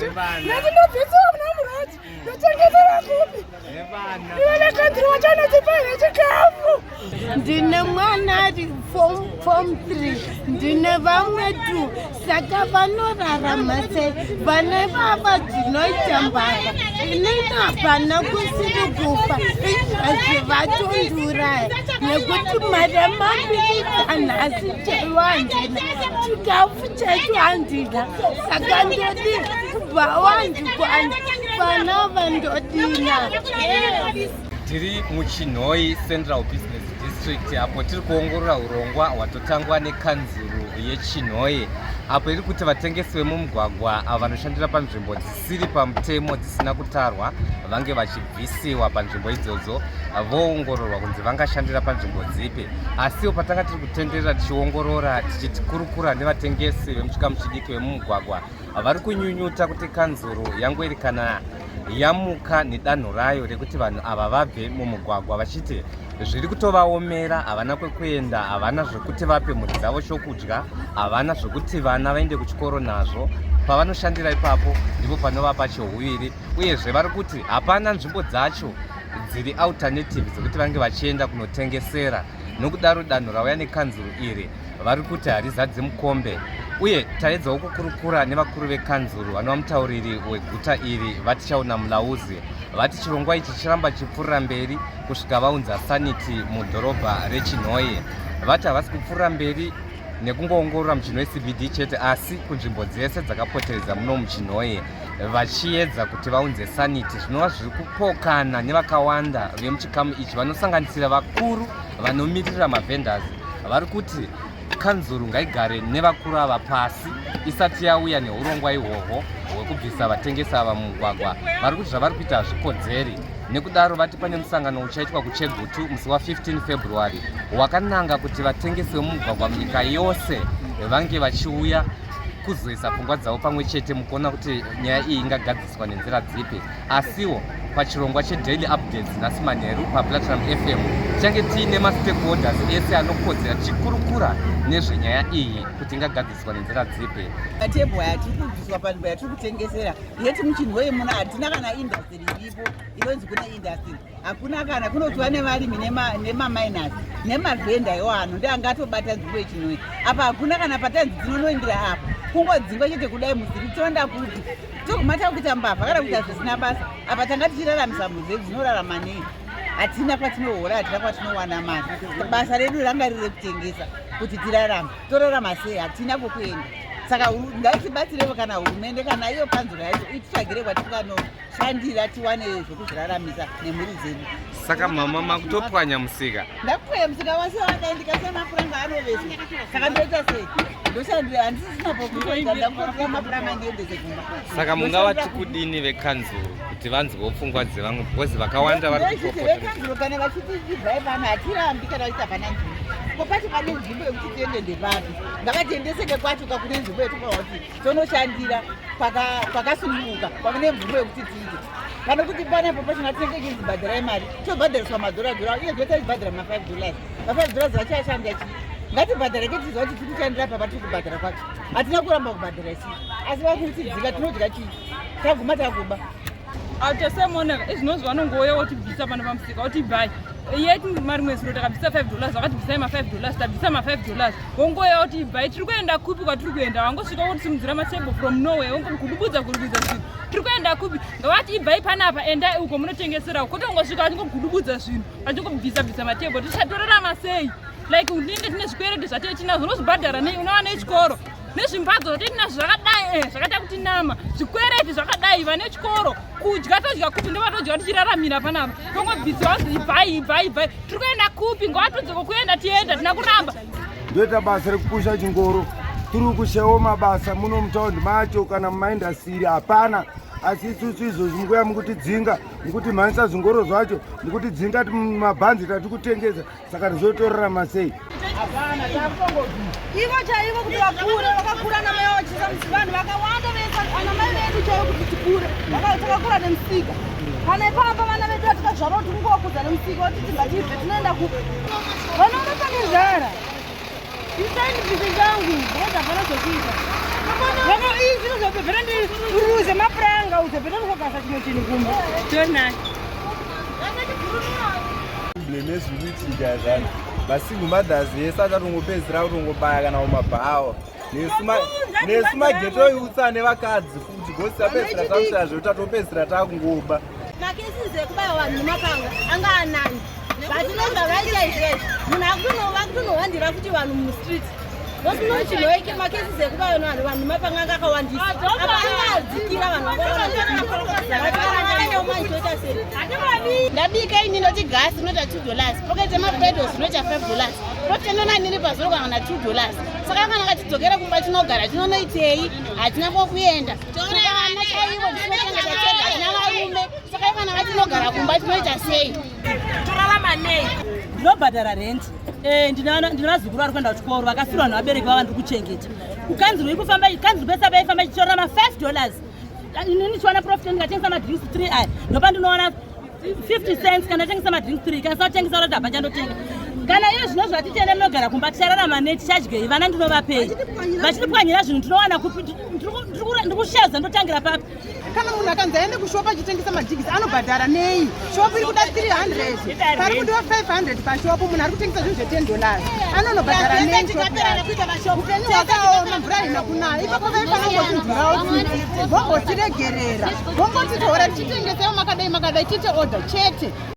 Natinobvisa mnamurati. Ndotengesera kupi. Iwe kadri wachana chipana chikafu. Ndine mwana ari form 3. Ndine vamwe tu. Saka vanorarama sei. Vane vava dzinoita mbavha. Inini hapana kusiri kufa. Izvozvi vatonduraya. Nekuti madamapirikana asi chaiwo handina. Chikafu chacho handina. Saka ndodi kubva wandikwana. Vana vandodina. Tiri muChinhoi Central Business District apo tiri kuongorora urongwa hwatotangwa nekanzuru yeChinhoi apo iri kuti vatengesi vemumugwagwa avo vanoshandira panzvimbo dzisiri pamutemo dzisina kutarwa vange vachibvisiwa panzvimbo idzodzo voongororwa kunzi vangashandira panzvimbo dzipi. Asiwo patanga tiri kutenderera tichiongorora tichitikurukura nevatengesi vemuchikamu chidiki vemumugwagwa vari kunyunyuta kuti kanzuru yangweri kana yamuka nedanho rayo rekuti vanhu ava vabve mumugwagwa vachiti zviri kutovaomera, havana kwekuenda, havana zvekuti vape mhuri dzavo chokudya, havana zvekuti vana vaende kuchikoro nazvo. Pavanoshandira ipapo ndipo panovapa chehuviri, uyezve vari kuti hapana nzvimbo dzacho dziri alternative dzekuti vange vachienda kunotengesera. Nokudaro danho rauya nekanzuru iri vari kuti harizadzi mukombe. Uye taedzawo kukurukura nevakuru vekanzuru vanova mutauriri weguta iri vatichaona mulauzi vati chirongwa ichi chiramba chipfuurira mberi kusvika vaunza saniti mudhorobha reChinhoi. Vati havasi kupfuurira mberi nekungoongorora muChinhoi CBD chete asi kunzvimbo dzese dzakapoteredza muno muChinhoi vachiedza kuti vaunze saniti. Zvinova zviri kupokana nevakawanda vemuchikamu ichi vanosanganisira vakuru vanomirira mavhendors vari kuti kanzuru ngaigare nevakuru ava pasi isati yauya neurongwa ihwohwo hwekubvisa vatengesi ava mumugwagwa. Vari kuti zvavari kuita hazvikodzeri. Nekudaro vati pane musangano uchaitwa kuChegutu musi wa15 February wakananga kuti vatengesi vemumugwagwa munyika yose vange vachiuya kuzoisa pfungwa dzavo pamwe chete mukuona kuti nyaya iyi ingagadziswa nenzira dzipi. Asiwo pachirongwa cheDaily Updates nhasi manheru paPlatinum FM tichange tiine mastakeholders ese anokodzera tichikurukura nezvenyaya iyi kuti ingagadziswa nenzira dzipi. Matebho yatiri kubviswa panzvimbo yatiri kutengesera yeti muChinhoi muno hatina kana industry iripo inonzi kune industry, hakuna kana kunotiwa nevarimi nemaminers nemavhenda iwo ano ndi angatobata nzvimbo yeChinhoi. Apa hakuna kana patanzi dzinonoindira apa kungodzingwa chete kudai muziri toenda kuti togumata kuita mbavha kana kuita zvisina basa. Apa tanga tichiraramisa mhuri dzedu dzinorarama nei? Hatina kwatinohora, hatina kwatinowana mari. Basa redu ranga riri kutengesa kuti tirarama. Torarama sei? Hatina kokuenda. Saka ngaitibatsirewo kana hurumende kana iyo kanzuro yacho ititsvagire kwatikangashandira tiwane zvekuzviraramisa nemhuri dzedu. Saka mama makutopwanya musika. Ndakupwanya musika wase wakaindika semapuranga anoveswa. Saka ndoita sei? Ndoshandira handisisina pokutoita ndakutotora mapuranga ndiendese kumba. Saka mungavati kudini vekanzuru kuti vanzwewo pfungwa dzevamwe because vakawanda vari kupopota. Vekanzuro kana vachiti ibvai pano hatirambi kana vaita pana nzvimbo. Kopati pane nzvimbo yekuti tiende ndepapi. Ngakatendeseke kwacho kakune nzvimbo yetokawa kuti tonoshandira kwakasununguka kwakune nzvimbo yekuti tiite. Kana kuti panapo pachona tinenge tichibhadhara mari tobhadhariswa madhora uye zvota tibhadhara $5. $5 vachashanda chii? Ngatibhadhare tiziva kuti tiri kushandira papa tiri kubhadhara kwacho. Hatina kuramba kubhadhara chii? Asi vakutidzika tinodya chii? Taguma takuba. Autasemoneka izvinonzi vanongouya votibvisa pano pamusika votibhai yeti mari mwezi takabvisa $5 vakatibvisai $5 tabvisa $5 wongouya votibhai tiri kuenda kupi kwatiri kuenda wangosvika votisimudzira matable from nowhere wongokugudubudza zvinhu tiri kuenda kupi ngavati ibhai panapa endai uko munotengesera uko tongosvika vachingogudubudza zvinhu vachingobvisa matable tichatorarama sei like ndinge tine zvikwereti zvatei tinazvo unozvibhadhara nei unova nechikoro nezvimbadzo zvatei tinazvo zvakadai zvakaita kuti nama zvikwereti zvakadai vane chikoro kudya todya kupi ndovatodya tichiraramira panapa tongobvisiwa ibhai tiri kuenda kupi ngavatudzeko kuenda tienda tina kuramba ndoita basa rekupusha chingoro tiri kushayiwa mabasa muno mutaundi macho kana mumaindasiri hapana. Asi isusu izvozvi mukuya mukutidzinga mukutimhanyisa zvingoro zvacho mukutidzinga mabhanzi tati kutengesa saka zvotorarama sei? Hapana ivo chaivo kuti vakure vakakura namai vachisa musi vanhu vakawanda anamai vedu chaivo kuti tikure takakura nemusika. Kana ipapa vana vedu vatikazvara kuti kungokudza nemusika kuti tingatibve tinoenda kupi vanoona pane nzara isaini bvisi changu zvakadzapana zvokuita Izvi zvobvera ndiruze mapuranga uzobvera ndikogasa chimwe chinhu kumba. Tona. Nezvikuitika zvani masingle mothers yese achatongopedzisira kutongobaya kana mumabhawa nesu mageto youths nevakadzi futi gosi tapedzisira takushaya zvekuti tatopedzisira takungoba makesi ekubayiwa vanhu nemapanga anga anani vatinonga vaita izvezvi munhu akutonohandira kuti vanhu mustreet osinochinoike makesi ekubayiwa nevanhu vanhu nemapanga anga akawandisa apa angadzikira vanhu vaoaaaomanitoita sei ndabika ini noti gasi inoita $2 pokete mabredos inoita $5 potendona niri pazorogwa kana $2 saka kana katidzokera kumba tinogara tinonoitei hatina kokuenda toana chaivo tinochengeta hatina varume saka kana vatinogara kumba tinoita sei torarama nei ndinobhadhara rent ndina vazukuru vari kuenda kuchikoro vakafirwa vanhu vabereki vava ndiri kuchengeta kanzuru ikufamba kanzuru pesa vaifamba ichitorarama $5 inini ndichiwana profit ndikatengesa madrinks 3 aya ndopa ndinowana 50 cents kana tengesa madrinks 3 kana satengesa ura dhaba chandotenga kana iyo zvino zvatitenda munogara kumba tichararama netichadyei vana ndinovapei vachitipwanyira zvinhu ndinowana kupi ndikushaza ndotangira papi kana munhu akanzi aende kushopa achitengesa madhigisi anobhadhara nei shopu iri kuda 300 pari kundiwa 500 pashopu munhu ari kutengesa zvinhu $10 anonobhadhara nei upenyu hwakaoma mvura haina kunaya ipapo vaifanangotinzwirawo tsitsi vongotiregerera vongotitoora tichitengesewo makadai tite order chete